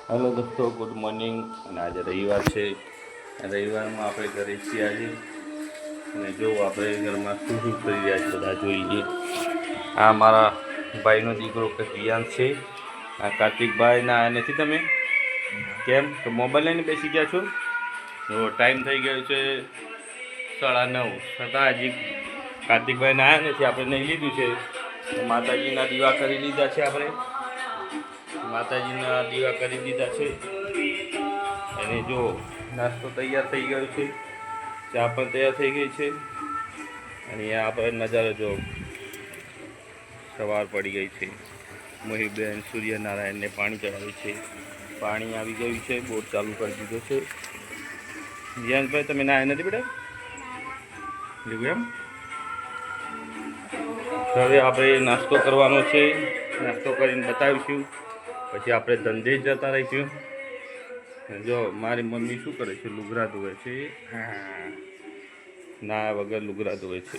Hello दोस्तों, good morning. અને આજે રવિવાર છે। રવિવારમાં આપણે ઘરે છીએ આજે। અને જો આપણે ઘરમાં શું શું કરી રહ્યા છે બધા જોઈ લઈએ। આ મારા ભાઈનો દીકરો કલ્યાણ છે। આ કાર્તિકભાઈ ના આયા નથી તમે? કેમ તો મોબાઈલ લઈને બેસી ગયા છો? તો ટાઈમ થઈ ગયો છે 9:30 છતાં હજી કાર્તિકભાઈ ના આયા નથી। આપણે નહીં લીધું છે। માતાજીના દીવા કરી લીધા છે આપણે। માતાજીના દીવા કરી દીધા છે। અને જો નાસ્તો તૈયાર થઈ ગયો છે, ચા પણ તૈયાર થઈ ગઈ છે। અને આપણે નજારો જો સવાર પડી ગઈ છે। મોહીબેન સૂર્યનારાયણને પાણી ચડાવે છે। પાણી આવી ગયું છે, બોર ચાલુ કરી દીધો છે। જીયાનભાઈ તમે નાયા નથી બેટા? એવું એમ? હવે આપણે નાસ્તો કરવાનો છે। નાસ્તો કરીને બતાવીશું, પછી આપણે ધંધે જતા રહીશું। જો મારી મમ્મી શું કરે છે? લુગડા ધોવે છે। હા, ના વગર લુગડા ધોવે છે।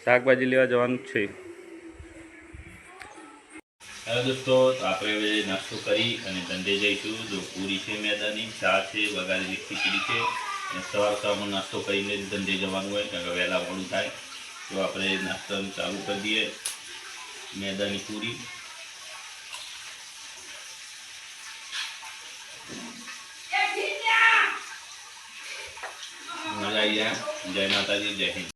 શાકભાજી લેવા જવાનું છે। હેલો દોસ્તો, તો આપણે હવે નાસ્તો કરી અને ધંધે જઈશું। જો પૂરી છે મેદાની, ચા છે, વઘારેલી ખીચડી છે। અને સવારમાં નાસ્તો કરીને ધંધે જવાનું હોય, કારણ કે વહેલા મોડું થાય। તો આપણે નાસ્તાનું ચાલુ કરી દઈએ। મેદાની પૂરી, મજા આવી જાય। જય માતાજી, જય હિન્દ।